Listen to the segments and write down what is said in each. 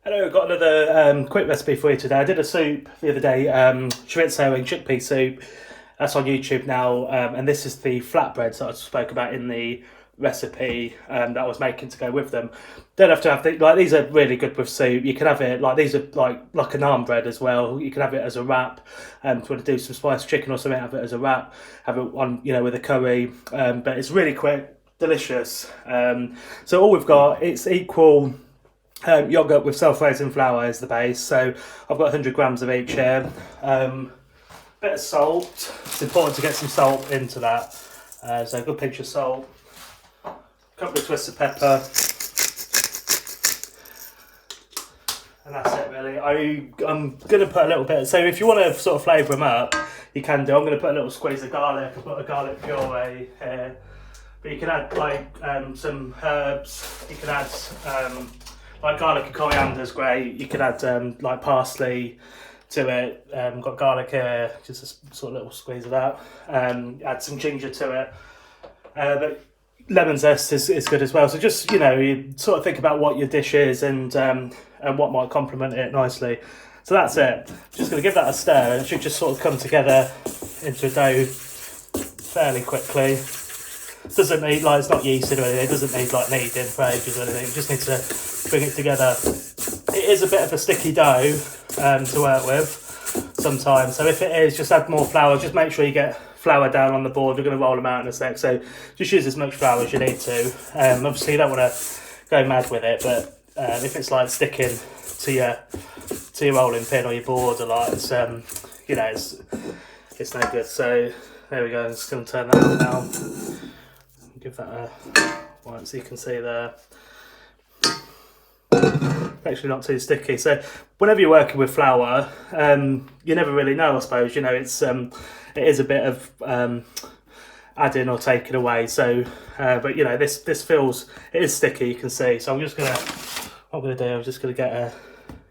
Hello, got another quick recipe for you today. I did a soup the other day, chorizo and chickpea soup. That's on YouTube now, and this is the flatbreads that I spoke about in the recipe that I was making to go with them. Don't have to have like these are really good with soup. You can have it like these are like an naan bread as well. You can have it as a wrap. If you want to do some spiced chicken or something, have it as a wrap. Have it on with a curry. But it's really quick, delicious. So all we've got it's equal. Yogurt with self-raising flour is the base, so I've got 100 grams of each here. Bit of salt. It's important to get some salt into that. So a good pinch of salt, a couple of twists of pepper, and that's it really. I'm going to put a little bit. So if you want to sort of flavour them up, you can do. I'm going to put a little squeeze of garlic. I've got a garlic puree here, but you can add like some herbs. You can add. Like garlic and coriander is great. You can add like parsley to it. Got garlic here, just a sort of little squeeze of that. Add some ginger to it. But lemon zest is good as well. So just you sort of think about what your dish is and what might complement it nicely. So that's it. Just going to give that a stir, and it should just sort of come together into a dough fairly quickly. Doesn't need it's not yeasted or anything. It doesn't need kneading for ages or anything. It just needs to bring it together. It is a bit of a sticky dough to work with sometimes. So if it is, just add more flour. Just make sure you get flour down on the board. We're going to roll them out in a sec. So just use as much flour as you need to. Obviously you don't want to go mad with it, but if it's sticking to your rolling pin or your board a lot, it's it's no good. So there we go. I'm just going to turn that on now. Give that a white so you can see there. Actually not too sticky. So whenever you're working with flour, you never really know, I suppose. It's it is a bit of adding or taking away. So but this feels it is sticky, you can see. So I'm just gonna I'm just gonna get a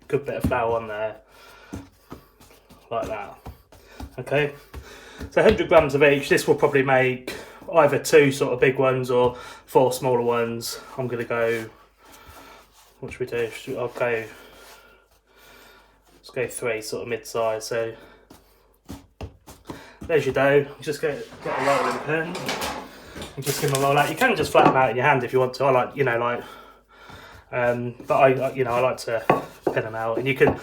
good bit of flour on there. Like that. Okay. So 100 grams of each. This will probably make either 2 sort of big ones or 4 smaller ones. I'm going to go, what should we do? Let's go 3 sort of mid-size. So there's your dough. Just get a rolling pin and just give them a roll out. You can just flatten them out in your hand if you want to. I like, but I like to pin them out. And you can,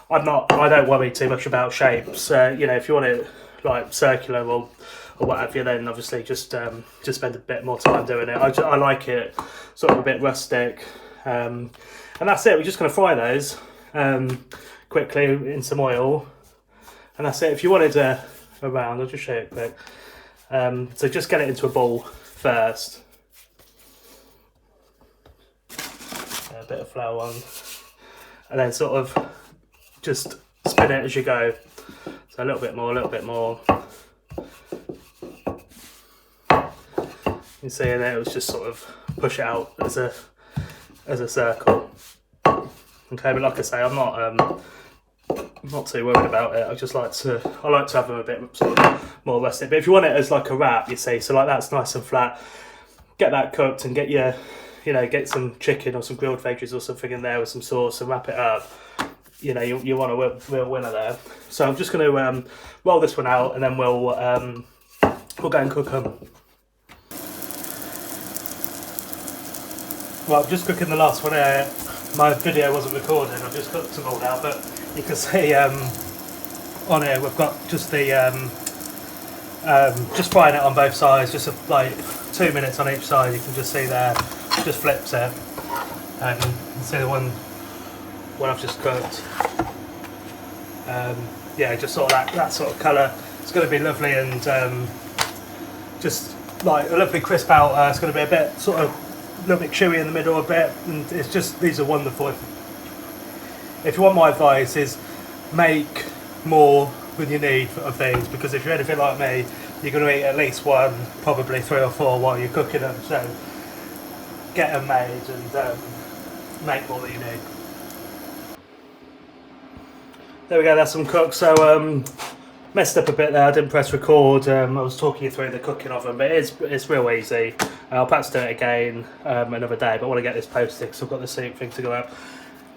I don't worry too much about shapes. If you want it like circular or what have you, then obviously just spend a bit more time doing it. I like it sort of a bit rustic, and that's it. We're just going to fry those quickly in some oil, and that's it. If you wanted a round, I'll just show you quick. So just get it into a bowl first. A bit of flour on, and then sort of just spin it as you go. So a little bit more. You see in there, it was just sort of push it out as a circle. Okay, but like I say, I'm not too worried about it. I like to have them a bit sort of more rustic. But if you want it as like a wrap, you see, so like that's nice and flat. Get that cooked and get get some chicken or some grilled veggies or something in there with some sauce and wrap it up. You want a real winner there. So I'm just going to roll this one out, and then we'll go and cook them. Well, I'm just cooking the last one here. My video wasn't recording. I've just cooked them all now, but you can see on here we've got just the just frying it on both sides, just like 2 minutes on each side. You can just see there, just flips it, and you can see the one I've just cooked. Just sort of that sort of colour. It's going to be lovely and just like a lovely crisp outer. It's going to be a bit sort of a little bit chewy in the middle a bit, and it's just, these are wonderful. If you want my advice, is make more than you need of these, because if you're anything like me, you're going to eat at least one, probably 3 or 4 while you're cooking them. So get them made and make more than you need. There we go, that's some cooked. So messed up a bit there, I didn't press record. I was talking you through the cooking of them, but it's real easy. I'll perhaps do it again another day, but I want to get this posted because I've got the soup thing to go out.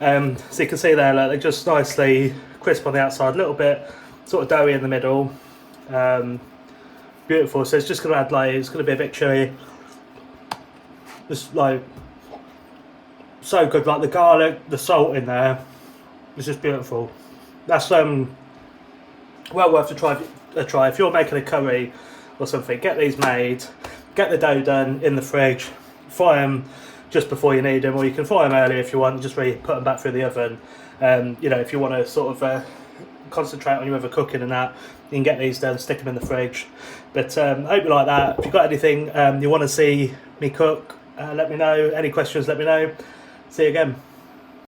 So you can see there, like, they're just nicely crisp on the outside, a little bit sort of doughy in the middle. Beautiful. So it's just going to add, like, it's going to be a bit chewy. Just like so good, like the garlic, the salt in there. It's just beautiful. That's well worth a try. If you're making a curry or something, get these made, get the dough done in the fridge, fry them just before you need them, or you can fry them early if you want, just really put them back through the oven. You know, if you want to sort of concentrate on your other cooking and that, you can get these done, stick them in the fridge. But I hope you like that. If you've got anything you want to see me cook, let me know. Any questions, let me know. See you again.